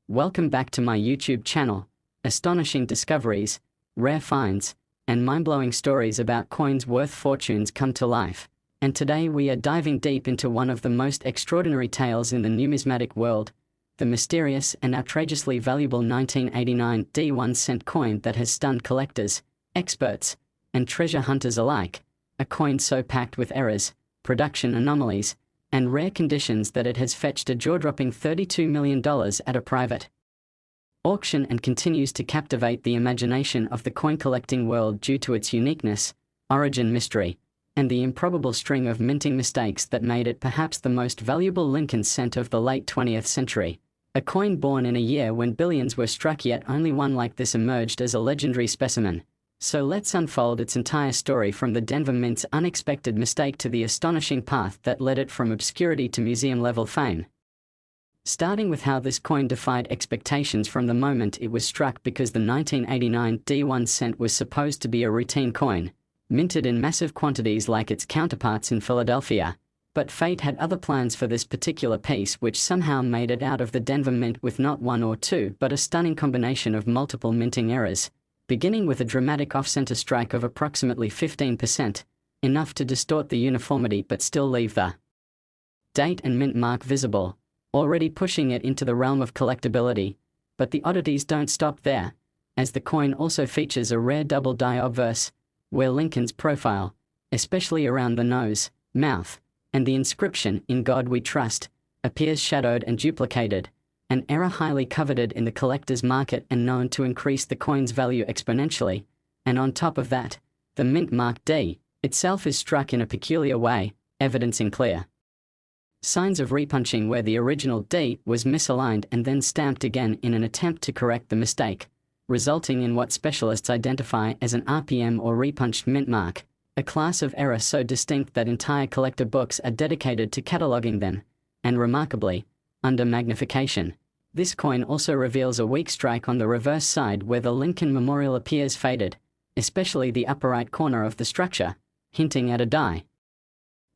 Welcome back to my YouTube channel. Astonishing discoveries, rare finds, and mind-blowing stories about coins worth fortunes come to life. And today we are diving deep into one of the most extraordinary tales in the numismatic world, the mysterious and outrageously valuable 1989 D1 cent coin that has stunned collectors, experts, and treasure hunters alike. A coin so packed with errors, production anomalies, and rare conditions that it has fetched a jaw-dropping $32 million at a private auction and continues to captivate the imagination of the coin-collecting world due to its uniqueness, origin mystery, and the improbable string of minting mistakes that made it perhaps the most valuable Lincoln cent of the late 20th century. A coin born in a year when billions were struck, yet only one like this emerged as a legendary specimen. So let's unfold its entire story, from the Denver Mint's unexpected mistake to the astonishing path that led it from obscurity to museum-level fame. Starting with how this coin defied expectations from the moment it was struck, because the 1989 D1 cent was supposed to be a routine coin, minted in massive quantities like its counterparts in Philadelphia. But fate had other plans for this particular piece, which somehow made it out of the Denver Mint with not one or two but a stunning combination of multiple minting errors. Beginning with a dramatic off-center strike of approximately 15%, enough to distort the uniformity but still leave the date and mint mark visible, already pushing it into the realm of collectability. But the oddities don't stop there, as the coin also features a rare double die obverse, where Lincoln's profile, especially around the nose, mouth, and the inscription "In God We Trust," appears shadowed and duplicated, an error highly coveted in the collector's market and known to increase the coin's value exponentially. And on top of that, the mint mark D itself is struck in a peculiar way, evidencing clear signs of repunching where the original D was misaligned and then stamped again in an attempt to correct the mistake, resulting in what specialists identify as an RPM or repunched mint mark, a class of error so distinct that entire collector books are dedicated to cataloging them, and remarkably, under magnification. This coin also reveals a weak strike on the reverse side where the Lincoln memorial appears faded, especially the upper right corner of the structure, hinting at a die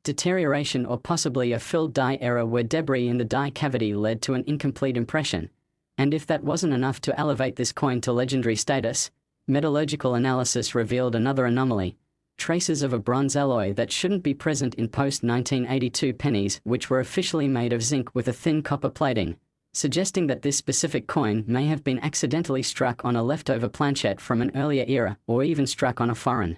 deterioration or possibly a filled die error where debris in the die cavity led to an incomplete impression. And if that wasn't enough to elevate this coin to legendary status, metallurgical analysis revealed another anomaly: traces of a bronze alloy that shouldn't be present in post-1982 pennies, which were officially made of zinc with a thin copper plating, suggesting that this specific coin may have been accidentally struck on a leftover planchette from an earlier era, or even struck on a foreign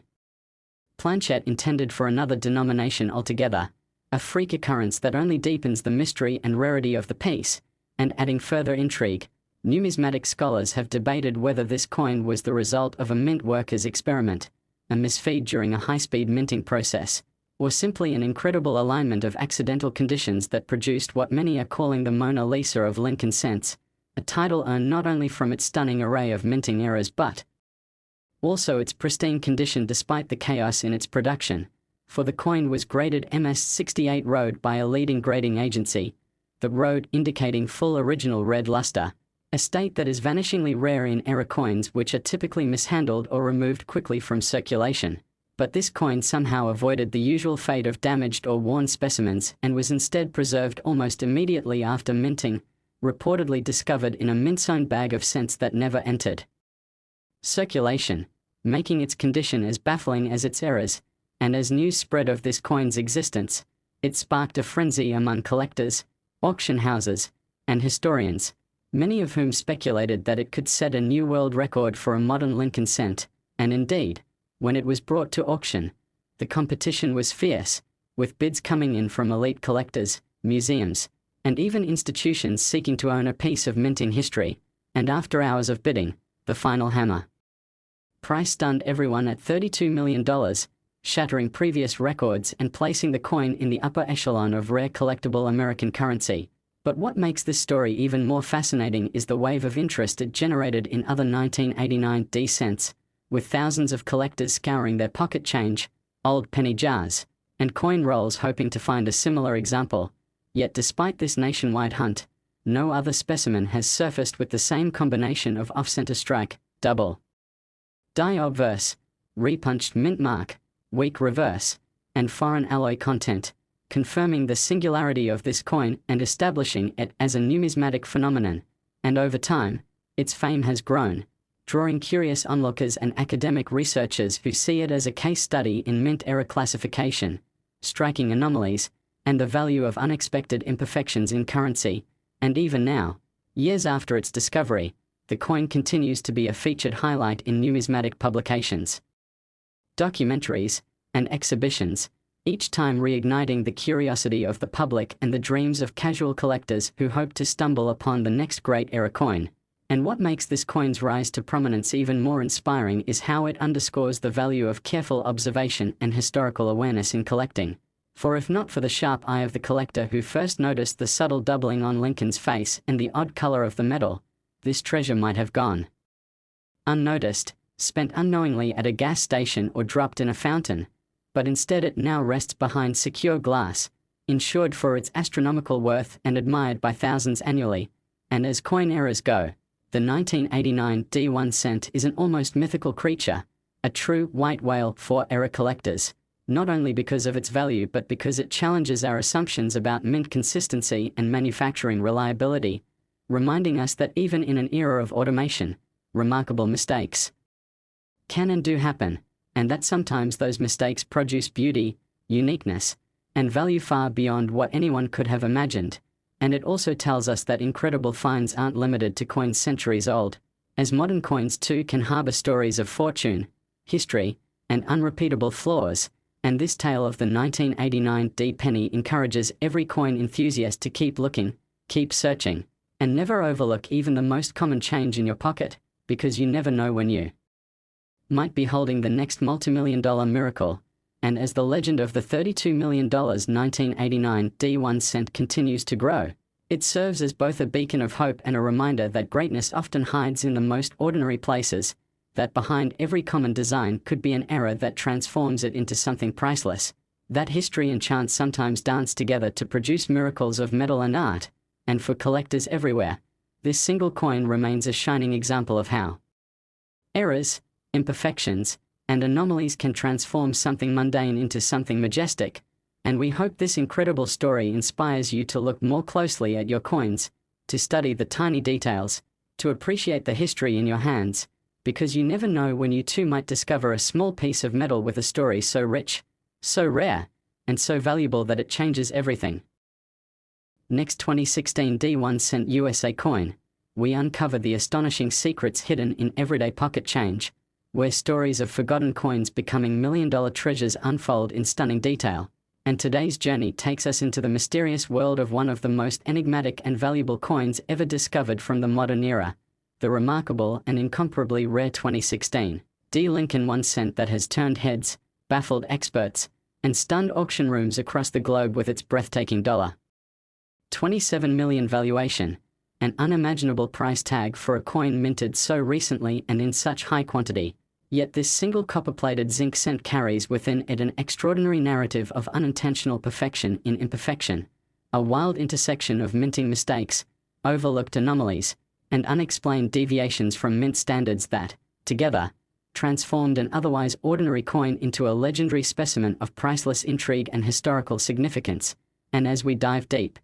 planchette intended for another denomination altogether, a freak occurrence that only deepens the mystery and rarity of the piece. And adding further intrigue, numismatic scholars have debated whether this coin was the result of a mint worker's experiment, a misfeed during a high-speed minting process, or simply an incredible alignment of accidental conditions that produced what many are calling the Mona Lisa of Lincoln cents, a title earned not only from its stunning array of minting errors but also its pristine condition despite the chaos in its production. For the coin was graded MS68 Road by a leading grading agency, the Road indicating full original red luster, a state that is vanishingly rare in error coins, which are typically mishandled or removed quickly from circulation. But this coin somehow avoided the usual fate of damaged or worn specimens and was instead preserved almost immediately after minting, reportedly discovered in a mint-sewn bag of cents that never entered circulation, making its condition as baffling as its errors. And as news spread of this coin's existence, it sparked a frenzy among collectors, auction houses, and historians, many of whom speculated that it could set a new world record for a modern Lincoln cent. And indeed, when it was brought to auction, the competition was fierce, with bids coming in from elite collectors, museums, and even institutions seeking to own a piece of minting history. And after hours of bidding, the final hammer price stunned everyone at $32 million, shattering previous records and placing the coin in the upper echelon of rare collectible American currency. But what makes this story even more fascinating is the wave of interest it generated in other 1989 D cents, with thousands of collectors scouring their pocket change, old penny jars, and coin rolls hoping to find a similar example. Yet despite this nationwide hunt, no other specimen has surfaced with the same combination of off-center strike, double die obverse, repunched mint mark, weak reverse, and foreign alloy content, confirming the singularity of this coin and establishing it as a numismatic phenomenon. and over time, its fame has grown, drawing curious onlookers and academic researchers who see it as a case study in mint error classification, striking anomalies, and the value of unexpected imperfections in currency. And even now, years after its discovery, the coin continues to be a featured highlight in numismatic publications, documentaries, and exhibitions, each time reigniting the curiosity of the public and the dreams of casual collectors who hope to stumble upon the next great era coin. And what makes this coin's rise to prominence even more inspiring is how it underscores the value of careful observation and historical awareness in collecting. For if not for the sharp eye of the collector who first noticed the subtle doubling on Lincoln's face and the odd color of the metal, this treasure might have gone unnoticed, spent unknowingly at a gas station or dropped in a fountain. But instead it now rests behind secure glass, insured for its astronomical worth and admired by thousands annually. And as coin errors go, the 1989 D1 cent is an almost mythical creature, a true white whale for error collectors, not only because of its value but because it challenges our assumptions about mint consistency and manufacturing reliability, reminding us that even in an era of automation, remarkable mistakes can and do happen, and that sometimes those mistakes produce beauty, uniqueness, and value far beyond what anyone could have imagined. And it also tells us that incredible finds aren't limited to coins centuries old, as modern coins too can harbor stories of fortune, history, and unrepeatable flaws. And this tale of the 1989 D penny encourages every coin enthusiast to keep looking, keep searching, and never overlook even the most common change in your pocket, because you never know when you might be holding the next multimillion-dollar miracle. And as the legend of the $32 million 1989 D1 cent continues to grow, it serves as both a beacon of hope and a reminder that greatness often hides in the most ordinary places, that behind every common design could be an error that transforms it into something priceless, that history and chance sometimes dance together to produce miracles of metal and art. And for collectors everywhere, this single coin remains a shining example of how errors, imperfections, and anomalies can transform something mundane into something majestic. And we hope this incredible story inspires you to look more closely at your coins, to study the tiny details, to appreciate the history in your hands, because you never know when you too might discover a small piece of metal with a story so rich, so rare, and so valuable that it changes everything. Next 2016 D1 cent USA coin, we uncover the astonishing secrets hidden in everyday pocket change, where stories of forgotten coins becoming million-dollar treasures unfold in stunning detail. And today's journey takes us into the mysterious world of one of the most enigmatic and valuable coins ever discovered from the modern era, the remarkable and incomparably rare 2016 D Lincoln 1 cent that has turned heads, baffled experts, and stunned auction rooms across the globe with its breathtaking $27 million valuation, an unimaginable price tag for a coin minted so recently and in such high quantity. Yet this single copper-plated zinc cent carries within it an extraordinary narrative of unintentional perfection in imperfection, a wild intersection of minting mistakes, overlooked anomalies, and unexplained deviations from mint standards that, together, transformed an otherwise ordinary coin into a legendary specimen of priceless intrigue and historical significance. And as we dive deep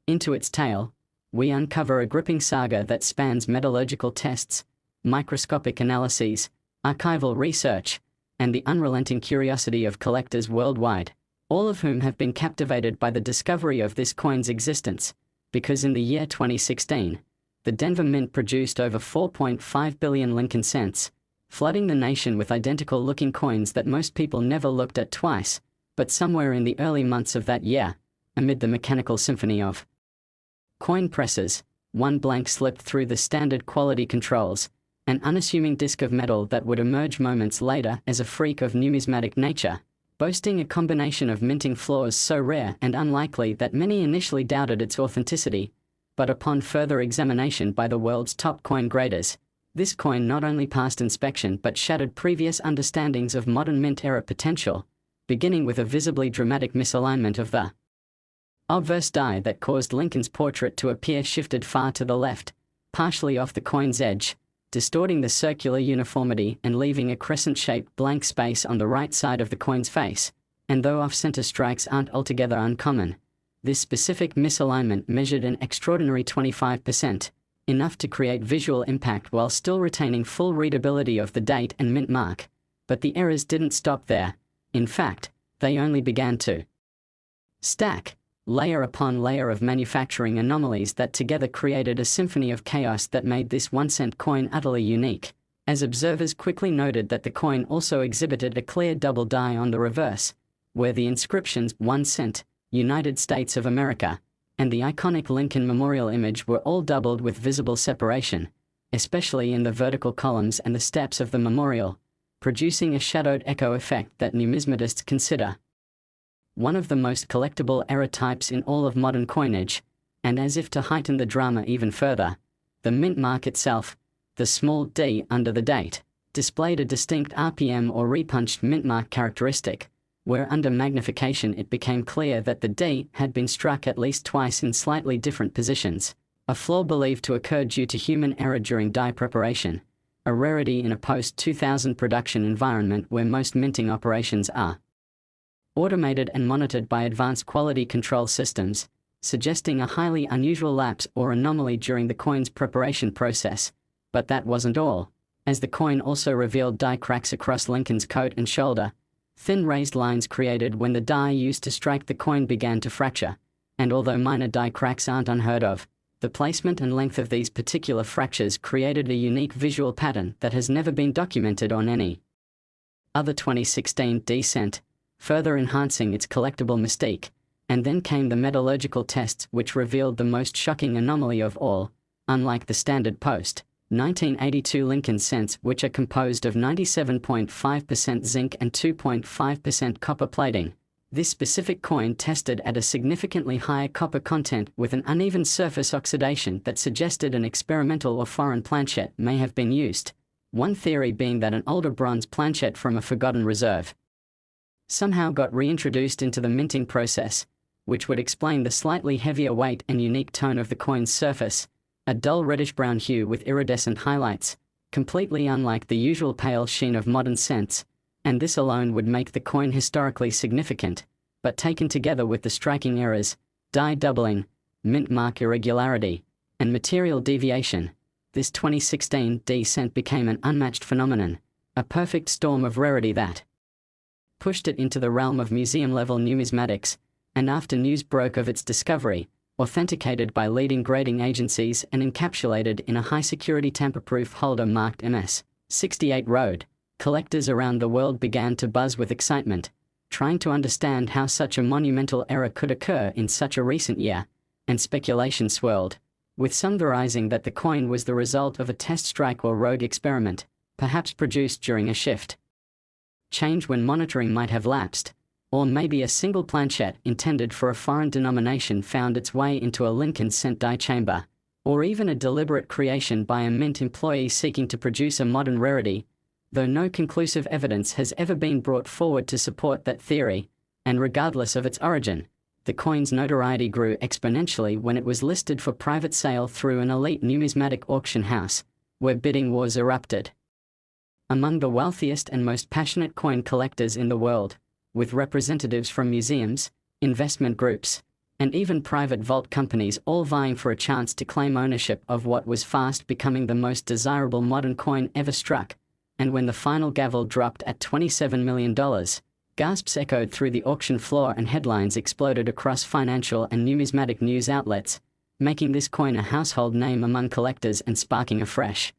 into its tale, we uncover a gripping saga that spans metallurgical tests, microscopic analyses, archival research, and the unrelenting curiosity of collectors worldwide, all of whom have been captivated by the discovery of this coin's existence, because in the year 2016, the Denver Mint produced over 4.5 billion Lincoln cents, flooding the nation with identical-looking coins that most people never looked at twice. But somewhere in the early months of that year, amid the mechanical symphony of coin presses, one blank slipped through the standard quality controls, an unassuming disc of metal that would emerge moments later as a freak of numismatic nature, boasting a combination of minting flaws so rare and unlikely that many initially doubted its authenticity. But upon further examination by the world's top coin graders, this coin not only passed inspection but shattered previous understandings of modern mint era potential, beginning with a visibly dramatic misalignment of the obverse die that caused Lincoln's portrait to appear shifted far to the left, partially off the coin's edge, distorting the circular uniformity and leaving a crescent-shaped blank space on the right side of the coin's face. And though off-center strikes aren't altogether uncommon, this specific misalignment measured an extraordinary 25%, enough to create visual impact while still retaining full readability of the date and mint mark. But the errors didn't stop there. In fact, they only began to stack, layer upon layer of manufacturing anomalies that together created a symphony of chaos that made this 1-cent coin utterly unique, as observers quickly noted that the coin also exhibited a clear double die on the reverse, where the inscriptions 1 cent, United States of America, and the iconic Lincoln Memorial image were all doubled with visible separation, especially in the vertical columns and the steps of the memorial, producing a shadowed echo effect that numismatists consider one of the most collectible error types in all of modern coinage. And as if to heighten the drama even further, the mint mark itself, the small d under the date, displayed a distinct RPM or repunched mint mark characteristic, where under magnification it became clear that the D had been struck at least twice in slightly different positions, a flaw believed to occur due to human error during die preparation, a rarity in a post-2000 production environment where most minting operations are automated and monitored by advanced quality control systems, suggesting a highly unusual lapse or anomaly during the coin's preparation process. But that wasn't all, as the coin also revealed die cracks across Lincoln's coat and shoulder, thin raised lines created when the die used to strike the coin began to fracture, and although minor die cracks aren't unheard of, the placement and length of these particular fractures created a unique visual pattern that has never been documented on any other 2016 D-cent, further enhancing its collectible mystique. And then came the metallurgical tests, which revealed the most shocking anomaly of all. Unlike the standard post-1982 Lincoln cents, which are composed of 97.5% zinc and 2.5% copper plating, this specific coin tested at a significantly higher copper content with an uneven surface oxidation that suggested an experimental or foreign planchette may have been used, one theory being that an older bronze planchette from a forgotten reserve somehow got reintroduced into the minting process, which would explain the slightly heavier weight and unique tone of the coin's surface, a dull reddish-brown hue with iridescent highlights, completely unlike the usual pale sheen of modern cents, and this alone would make the coin historically significant. But taken together with the striking errors, die doubling, mint mark irregularity, and material deviation, this 2016 D-cent became an unmatched phenomenon, a perfect storm of rarity that pushed it into the realm of museum-level numismatics, and after news broke of its discovery, authenticated by leading grading agencies and encapsulated in a high-security tamper-proof holder marked MS 68 Road, collectors around the world began to buzz with excitement, trying to understand how such a monumental error could occur in such a recent year, and speculation swirled, with some theorizing that the coin was the result of a test strike or rogue experiment, perhaps produced during a shift change when monitoring might have lapsed, or maybe a single planchette intended for a foreign denomination found its way into a Lincoln cent die chamber, or even a deliberate creation by a mint employee seeking to produce a modern rarity, though no conclusive evidence has ever been brought forward to support that theory. And regardless of its origin, the coin's notoriety grew exponentially when it was listed for private sale through an elite numismatic auction house, where bidding wars erupted among the wealthiest and most passionate coin collectors in the world, with representatives from museums, investment groups, and even private vault companies all vying for a chance to claim ownership of what was fast becoming the most desirable modern coin ever struck. And when the final gavel dropped at $27 million, gasps echoed through the auction floor and headlines exploded across financial and numismatic news outlets, making this coin a household name among collectors and sparking a fresh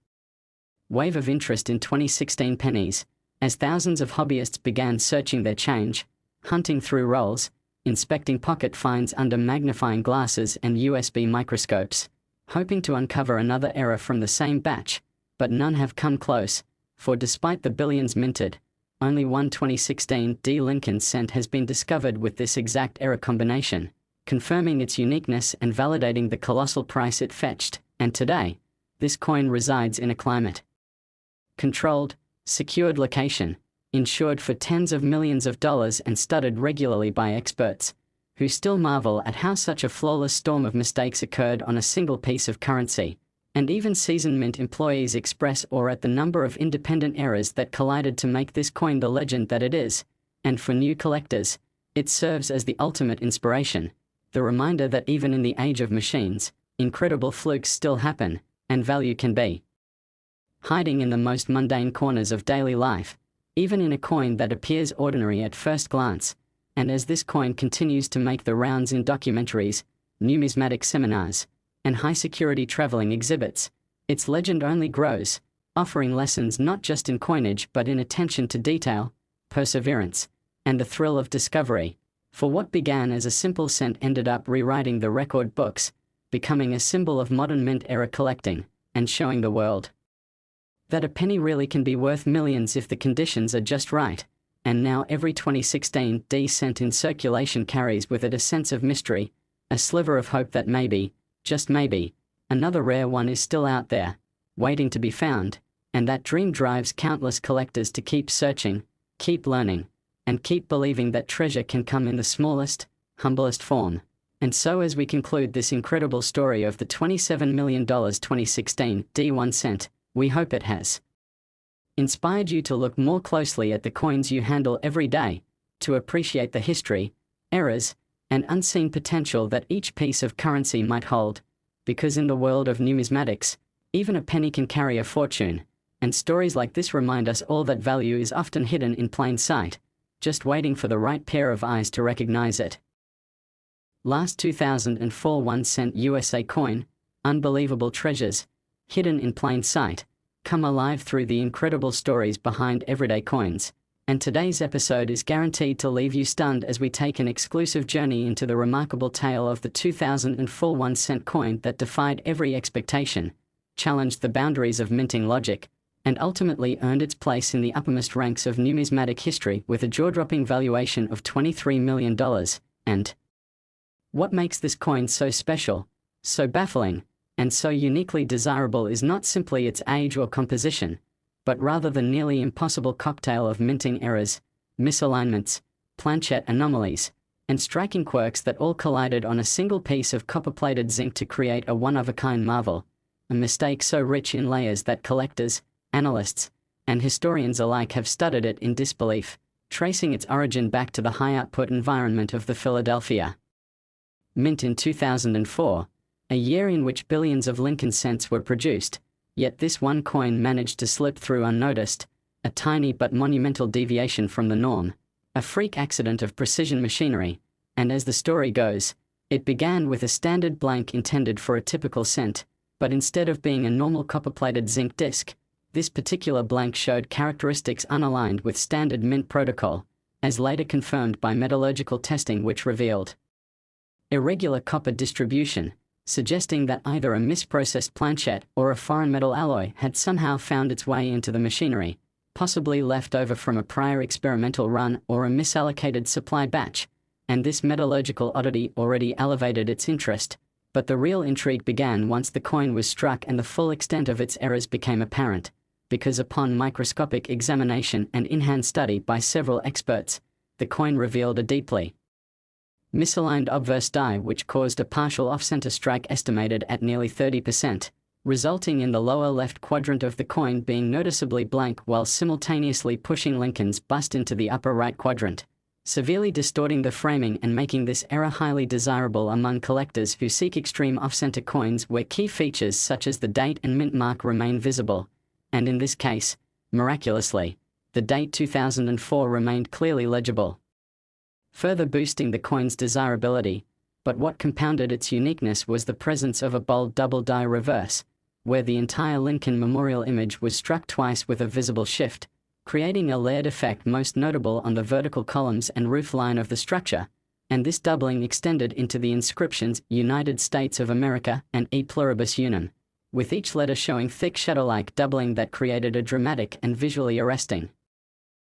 wave of interest in 2016 pennies, as thousands of hobbyists began searching their change, hunting through rolls, inspecting pocket finds under magnifying glasses and USB microscopes, hoping to uncover another error from the same batch, but none have come close, for despite the billions minted, only one 2016 D Lincoln cent has been discovered with this exact error combination, confirming its uniqueness and validating the colossal price it fetched. And today, this coin resides in a climate-controlled, secured location, insured for tens of millions of dollars and studied regularly by experts, who still marvel at how such a flawless storm of mistakes occurred on a single piece of currency. And even seasoned mint employees express awe at the number of independent errors that collided to make this coin the legend that it is. And for new collectors, it serves as the ultimate inspiration, the reminder that even in the age of machines, incredible flukes still happen, and value can be. Hiding in the most mundane corners of daily life, even in a coin that appears ordinary at first glance, and as this coin continues to make the rounds in documentaries, numismatic seminars, and high-security traveling exhibits, its legend only grows, offering lessons not just in coinage but in attention to detail, perseverance, and the thrill of discovery. For what began as a simple cent ended up rewriting the record books, becoming a symbol of modern mint-era collecting, and showing the world that a penny really can be worth millions if the conditions are just right. And now every 2016 cent in circulation carries with it a sense of mystery, a sliver of hope that maybe, just maybe, another rare one is still out there, waiting to be found, and that dream drives countless collectors to keep searching, keep learning, and keep believing that treasure can come in the smallest, humblest form. And so as we conclude this incredible story of the $27 million 2016 D1 cent, we hope it has inspired you to look more closely at the coins you handle every day, to appreciate the history, errors, and unseen potential that each piece of currency might hold, because in the world of numismatics, even a penny can carry a fortune, and stories like this remind us all that value is often hidden in plain sight, just waiting for the right pair of eyes to recognize it. Last 2004 1 cent USA coin, unbelievable treasures, hidden in plain sight, come alive through the incredible stories behind everyday coins. And today's episode is guaranteed to leave you stunned as we take an exclusive journey into the remarkable tale of the 2004 1 cent coin that defied every expectation, challenged the boundaries of minting logic, and ultimately earned its place in the uppermost ranks of numismatic history with a jaw-dropping valuation of $23 million. And what makes this coin so special, so baffling, and so uniquely desirable is not simply its age or composition, but rather the nearly impossible cocktail of minting errors, misalignments, planchette anomalies, and striking quirks that all collided on a single piece of copper-plated zinc to create a one-of-a-kind marvel, a mistake so rich in layers that collectors, analysts, and historians alike have studied it in disbelief, tracing its origin back to the high-output environment of the Philadelphia Mint in 2004, a year in which billions of Lincoln cents were produced, yet this one coin managed to slip through unnoticed, a tiny but monumental deviation from the norm, a freak accident of precision machinery, and as the story goes, it began with a standard blank intended for a typical cent, but instead of being a normal copper-plated zinc disc, this particular blank showed characteristics unaligned with standard mint protocol, as later confirmed by metallurgical testing which revealed irregular copper distribution, suggesting that either a misprocessed planchette or a foreign metal alloy had somehow found its way into the machinery, possibly left over from a prior experimental run or a misallocated supply batch, and this metallurgical oddity already elevated its interest. But the real intrigue began once the coin was struck and the full extent of its errors became apparent, because upon microscopic examination and in-hand study by several experts, the coin revealed a deeply misaligned obverse die which caused a partial off-center strike estimated at nearly 30%, resulting in the lower left quadrant of the coin being noticeably blank while simultaneously pushing Lincoln's bust into the upper right quadrant, severely distorting the framing and making this error highly desirable among collectors who seek extreme off-center coins where key features such as the date and mint mark remain visible, and in this case, miraculously, the date 2004 remained clearly legible, further boosting the coin's desirability. But what compounded its uniqueness was the presence of a bold double die reverse, where the entire Lincoln memorial image was struck twice with a visible shift, creating a layered effect most notable on the vertical columns and roof line of the structure, and this doubling extended into the inscriptions United States of America and E Pluribus Unum, with each letter showing thick shadow-like doubling that created a dramatic and visually arresting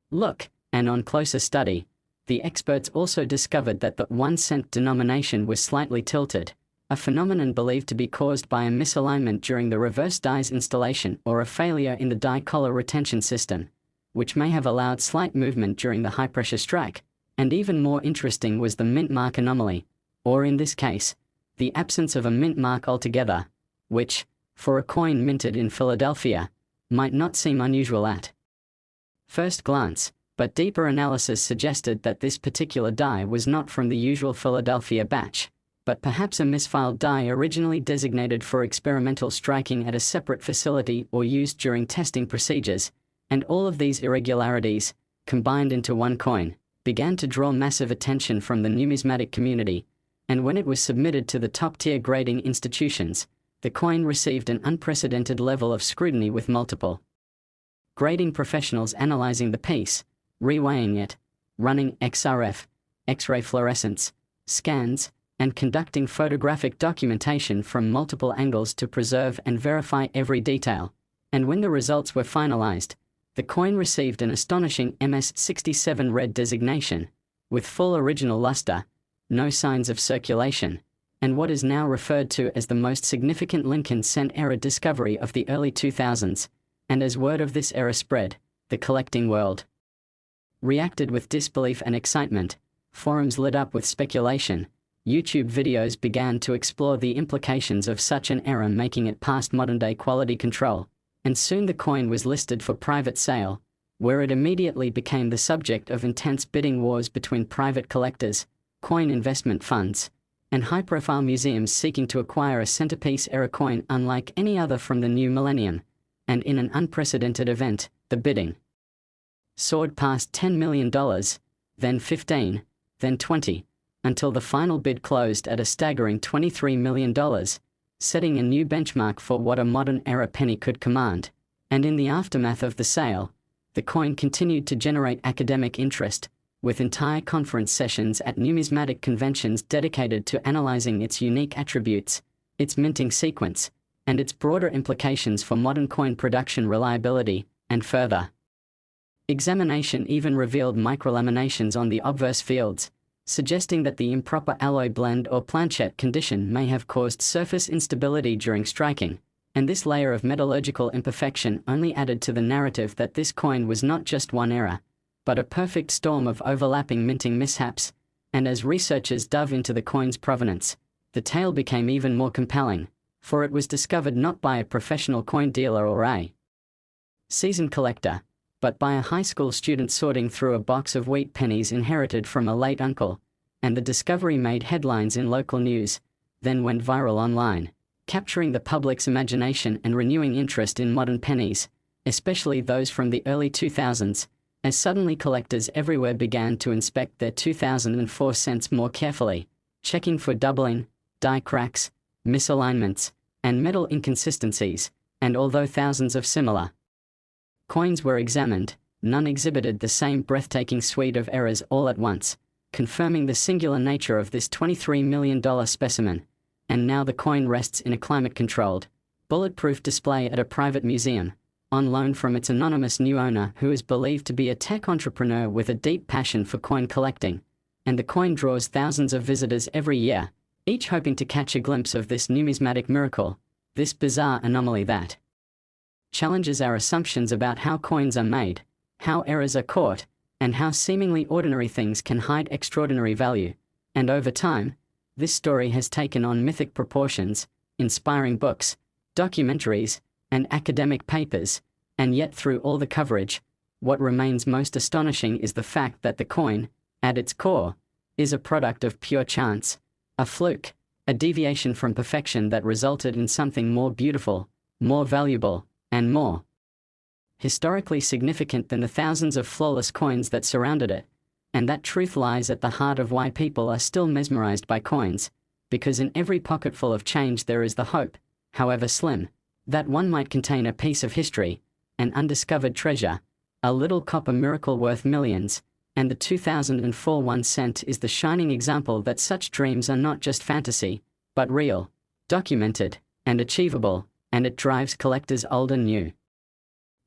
look. And on closer study, the experts also discovered that the 1 cent denomination was slightly tilted, a phenomenon believed to be caused by a misalignment during the reverse die's installation or a failure in the die collar retention system, which may have allowed slight movement during the high-pressure strike. And even more interesting was the mint mark anomaly, or in this case, the absence of a mint mark altogether, which, for a coin minted in Philadelphia, might not seem unusual at first glance. But deeper analysis suggested that this particular die was not from the usual Philadelphia batch, but perhaps a misfiled die originally designated for experimental striking at a separate facility or used during testing procedures, and all of these irregularities, combined into one coin, began to draw massive attention from the numismatic community, and when it was submitted to the top-tier grading institutions, the coin received an unprecedented level of scrutiny with multiple grading professionals analyzing the piece, reweighing it, running XRF, X-ray fluorescence scans, and conducting photographic documentation from multiple angles to preserve and verify every detail. And when the results were finalized, the coin received an astonishing MS67 red designation, with full original luster, no signs of circulation, and what is now referred to as the most significant Lincoln Cent era discovery of the early 2000s, and as word of this era spread, the collecting world reacted with disbelief and excitement, forums lit up with speculation, YouTube videos began to explore the implications of such an error, making it past modern-day quality control, and soon the coin was listed for private sale, where it immediately became the subject of intense bidding wars between private collectors, coin investment funds, and high-profile museums seeking to acquire a centerpiece-era coin unlike any other from the new millennium, and in an unprecedented event, the bidding soared past $10 million, then 15, then 20, until the final bid closed at a staggering $23 million, setting a new benchmark for what a modern-era penny could command. And in the aftermath of the sale, the coin continued to generate academic interest, with entire conference sessions at numismatic conventions dedicated to analyzing its unique attributes, its minting sequence, and its broader implications for modern coin production reliability, and further examination even revealed microlaminations on the obverse fields, suggesting that the improper alloy blend or planchette condition may have caused surface instability during striking, and this layer of metallurgical imperfection only added to the narrative that this coin was not just one error, but a perfect storm of overlapping minting mishaps. And as researchers dove into the coin's provenance, the tale became even more compelling, for it was discovered not by a professional coin dealer or a seasoned collector, but by a high school student sorting through a box of wheat pennies inherited from a late uncle, and the discovery made headlines in local news, then went viral online, capturing the public's imagination and renewing interest in modern pennies, especially those from the early 2000s, as suddenly collectors everywhere began to inspect their 2004 cents more carefully, checking for doubling, die cracks, misalignments, and metal inconsistencies, and although thousands of similar coins were examined, none exhibited the same breathtaking suite of errors all at once, confirming the singular nature of this $23 million specimen. And now the coin rests in a climate-controlled, bulletproof display at a private museum, on loan from its anonymous new owner, who is believed to be a tech entrepreneur with a deep passion for coin collecting. And the coin draws thousands of visitors every year, each hoping to catch a glimpse of this numismatic miracle, this bizarre anomaly that challenges our assumptions about how coins are made, how errors are caught, and how seemingly ordinary things can hide extraordinary value. And over time, this story has taken on mythic proportions, inspiring books, documentaries, and academic papers, and yet through all the coverage, what remains most astonishing is the fact that the coin, at its core, is a product of pure chance, a fluke, a deviation from perfection that resulted in something more beautiful, more valuable, and more historically significant than the thousands of flawless coins that surrounded it. And that truth lies at the heart of why people are still mesmerized by coins, because in every pocketful of change there is the hope, however slim, that one might contain a piece of history, an undiscovered treasure, a little copper miracle worth millions. And the 2004 1 cent is the shining example that such dreams are not just fantasy, but real, documented, and achievable, and it drives collectors old and new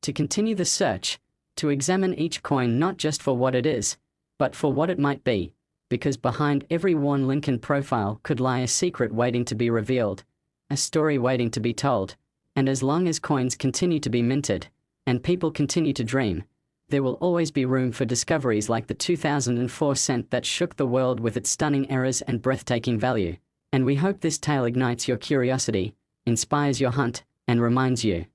to continue the search, to examine each coin not just for what it is, but for what it might be, because behind every worn Lincoln profile could lie a secret waiting to be revealed, a story waiting to be told. And as long as coins continue to be minted, and people continue to dream, there will always be room for discoveries like the 2004 cent that shook the world with its stunning errors and breathtaking value. And we hope this tale ignites your curiosity, inspires your hunt, and reminds you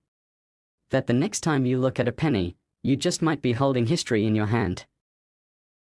that the next time you look at a penny, you just might be holding history in your hand.